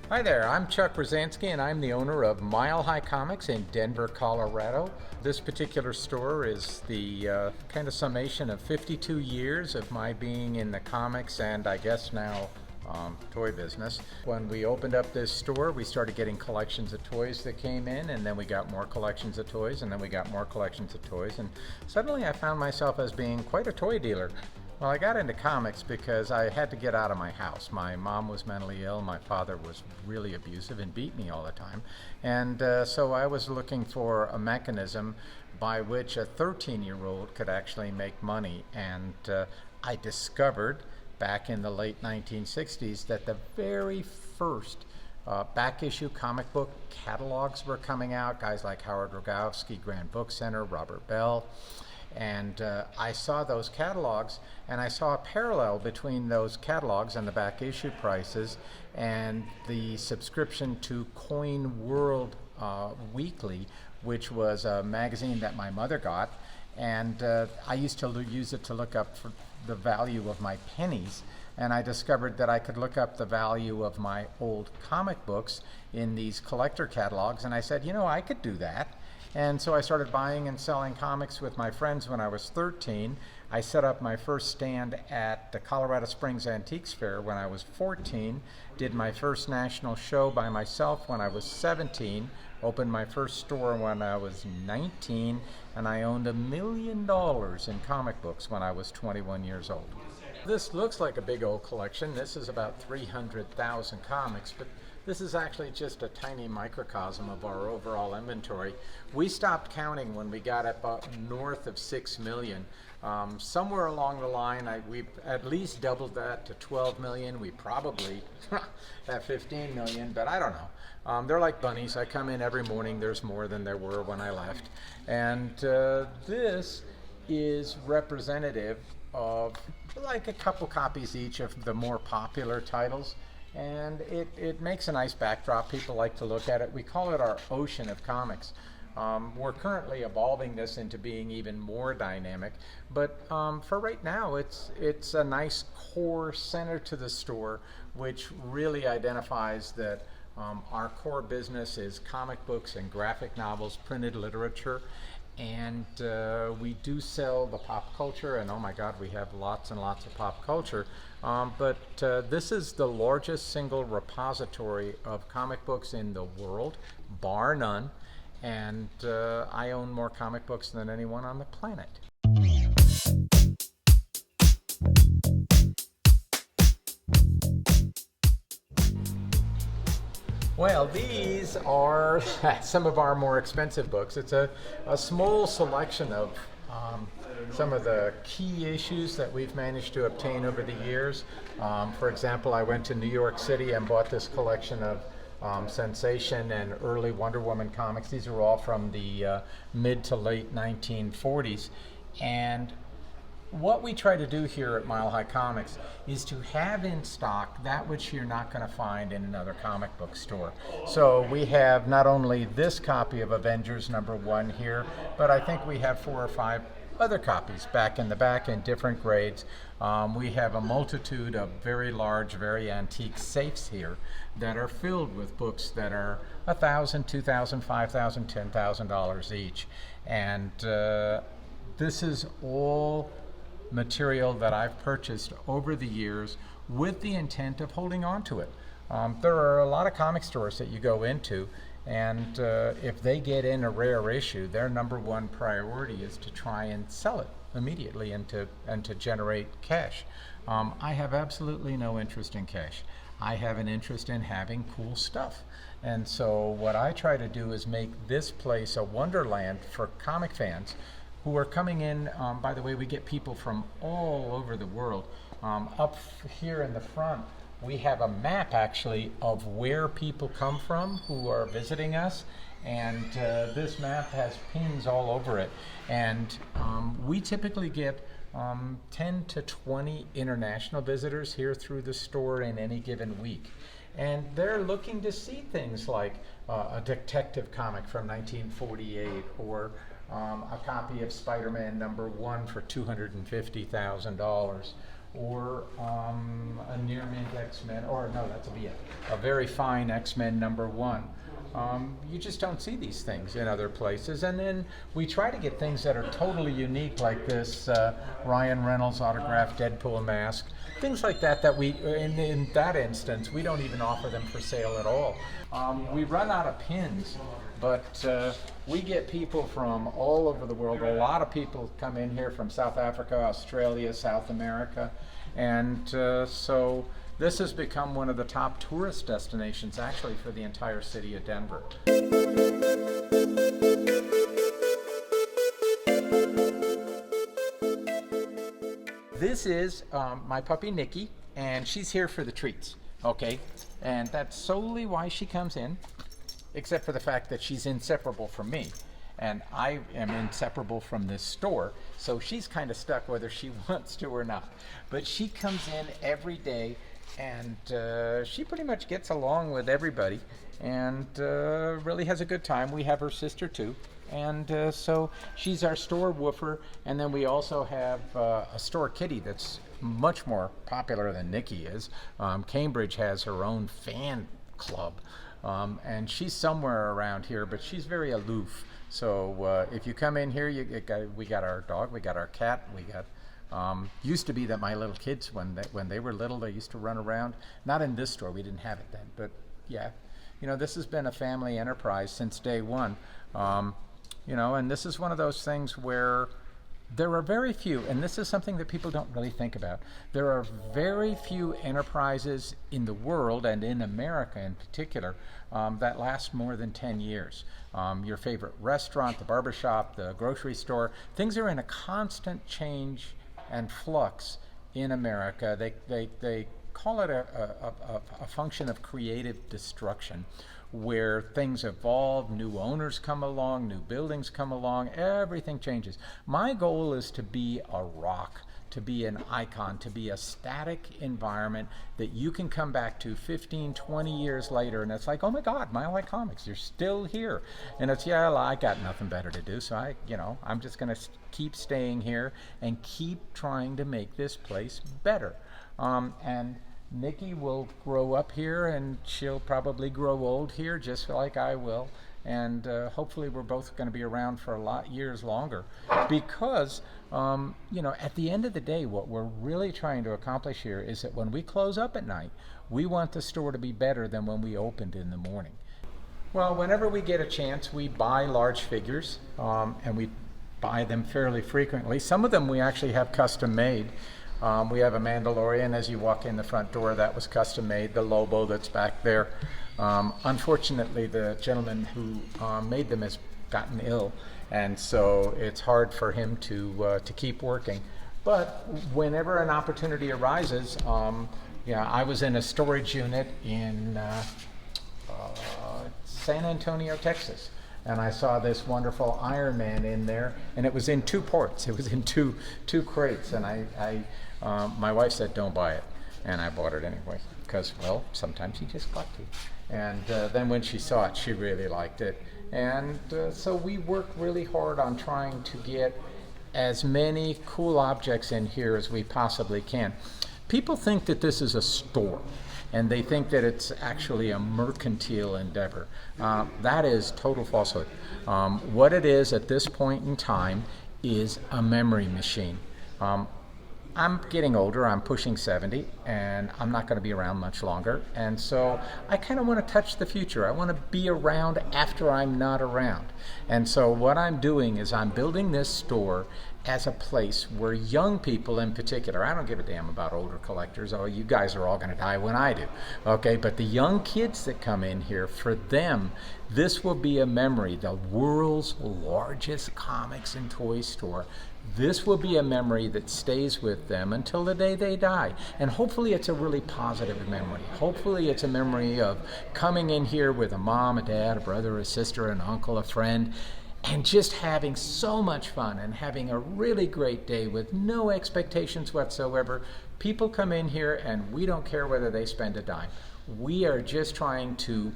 Hi there, I'm Chuck Brzezinski and I'm the owner of Mile High Comics in Denver, Colorado. This particular store is the kind of summation of 52 years of my being in the comics and I guess now toy business. When we opened up this store, we started getting collections of toys that came in, and then we got more collections of toys, and then we got more collections of toys, and suddenly I found myself as being quite a toy dealer. Well, I got into comics because I had to get out of my house. My mom was mentally ill, my father was really abusive and beat me all the time, and so I was looking for a mechanism by which a 13-year-old could actually make money, and I discovered back in the late 1960s that the very first back issue comic book catalogs were coming out, guys like Howard Rogowski, Grand Book Center, Robert Bell. And I saw those catalogs, and I saw a parallel between those catalogs and the back issue prices and the subscription to Coin World Weekly, which was a magazine that my mother got, and I used to use it to look up for the value of my pennies, and I discovered that I could look up the value of my old comic books in these collector catalogs, and I said, you know, I could do that. And so I started buying and selling comics with my friends when I was 13. I set up my first stand at the Colorado Springs Antiques Fair when I was 14, did my first national show by myself when I was 17, opened my first store when I was 19, and I owned $1 million in comic books when I was 21 years old. This looks like a big old collection. This is about 300,000 comics, but this is actually just a tiny microcosm of our overall inventory. We stopped counting when we got up north of 6 million. Somewhere along the line, we at least doubled that to 12 million. We probably have 15 million, but I don't know. They're like bunnies. I come in every morning, there's more than there were when I left. And this is representative of like a couple copies each of the more popular titles. And it makes a nice backdrop. People like to look at it. We call it our ocean of comics. We're currently evolving this into being even more dynamic, but for right now it's a nice core center to the store, which really identifies that our core business is comic books and graphic novels, printed literature, and we do sell the pop culture, and oh my god, we have lots and lots of pop culture, but this is the largest single repository of comic books in the world, bar none, and I own more comic books than anyone on the planet. Well, these are some of our more expensive books. It's a small selection of some of the key issues that we've managed to obtain over the years. For example, I went to New York City and bought this collection of Sensation and early Wonder Woman comics. These are all from the mid to late 1940s. And what we try to do here at Mile High Comics is to have in stock that which you're not going to find in another comic book store. So we have not only this copy of Avengers #1 here, but I think we have 4 or 5 other copies back in the back in different grades. We have a multitude of very large, very antique safes here that are filled with books that are $1,000, $2,000, $5,000, $10,000 each. And this is all material that I've purchased over the years with the intent of holding on to it. There are a lot of comic stores that you go into, and if they get in a rare issue, their #1 priority is to try and sell it immediately and to generate cash. I have absolutely no interest in cash. I have an interest in having cool stuff. And so what I try to do is make this place a wonderland for comic fans who are coming in. By the way, we get people from all over the world Up here in the front, we have a map actually of where people come from who are visiting us, and this map has pins all over it. And we typically get 10 to 20 international visitors here through the store in any given week. And they're looking to see things like a detective comic from 1948, or a copy of Spider-Man #1 for $250,000, or a near mint X-Men, or no, that's a very fine X-Men #1. You just don't see these things in other places. And then we try to get things that are totally unique, like this Ryan Reynolds autographed Deadpool mask. Things like that we, in that instance, we don't even offer them for sale at all. We run out of pins, but we get people from all over the world. A lot of people come in here from South Africa, Australia, South America, and so this has become one of the top tourist destinations actually for the entire city of Denver. This is my puppy Nikki, and she's here for the treats, okay? And that's solely why she comes in, except for the fact that she's inseparable from me. And I am inseparable from this store, so she's kind of stuck whether she wants to or not. But she comes in every day, and she pretty much gets along with everybody, and really has a good time. We have her sister too, and so she's our store woofer. And then we also have a store kitty that's much more popular than Nikki is. Cambridge has her own fan club, and she's somewhere around here, but she's very aloof. So if you come in here, we got our dog, we got our cat, we got used to be that my little kids, when they were little, they used to run around. Not in this store, we didn't have it then, but yeah, you know, this has been a family enterprise since day one. You know, and this is one of those things where there are very few, and this is something that people don't really think about. There are very few enterprises in the world, and in America in particular, that last more than 10 years. Your favorite restaurant, the barbershop, the grocery store, things are in a constant change and flux in America. They call it a function of creative destruction, where things evolve, new owners come along, new buildings come along, everything changes. My goal is to be a rock, to be an icon, to be a static environment that you can come back to 15, 20 years later, and it's like, oh my God, Mile High Comics, you're still here. And it's, yeah, well, I got nothing better to do, so I'm just gonna keep staying here and keep trying to make this place better. And Nikki will grow up here, and she'll probably grow old here just like I will, and hopefully we're both going to be around for a lot years longer, because at the end of the day, what we're really trying to accomplish here is that when we close up at night, we want the store to be better than when we opened in the morning. Well, whenever we get a chance, we buy large figures, and we buy them fairly frequently. Some of them we actually have custom made. We have a Mandalorian as you walk in the front door that was custom made, the Lobo that's back there. Unfortunately, the gentleman who made them has gotten ill, and so it's hard for him to keep working. But whenever an opportunity arises, I was in a storage unit in San Antonio, Texas, and I saw this wonderful Iron Man in there, and it was in two ports. It was in two crates, and my wife said, "Don't buy it," and I bought it anyway, because, well, sometimes you just got to. And then when she saw it, she really liked it. And so we work really hard on trying to get as many cool objects in here as we possibly can. People think that this is a store, and they think that it's actually a mercantile endeavor. That is total falsehood. What it is at this point in time is a memory machine. I'm getting older, I'm pushing 70, and I'm not going to be around much longer, and so I kind of want to touch the future. I want to be around after I'm not around. And so what I'm doing is I'm building this store as a place where young people in particular, I don't give a damn about older collectors, oh, you guys are all going to die when I do, okay, but the young kids that come in here, for them, this will be a memory, the world's largest comics and toy store. this will be a memory that stays with them until the day they die. And hopefully it's a really positive memory. Hopefully it's a memory of coming in here with a mom, a dad, a brother, a sister, an uncle, a friend, and just having so much fun and having a really great day with no expectations whatsoever. People come in here and we don't care whether they spend a dime. We are just trying to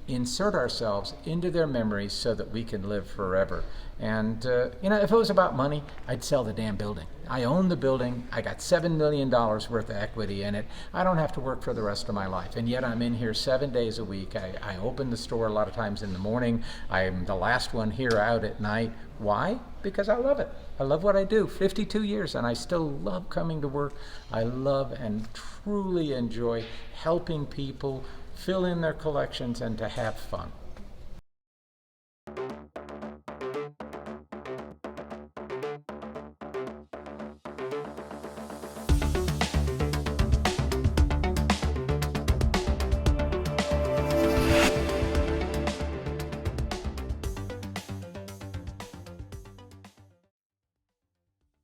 insert ourselves into their memories so that we can live forever. And if it was about money, I'd sell the damn building. I own the building. I got $7 million worth of equity in it. I don't have to work for the rest of my life. And yet I'm in here 7 days a week. I open the store a lot of times in the morning. I'm the last one here out at night. Why? Because I love it. I love what I do. 52 years and I still love coming to work. I love and truly enjoy helping people fill in their collections and to have fun.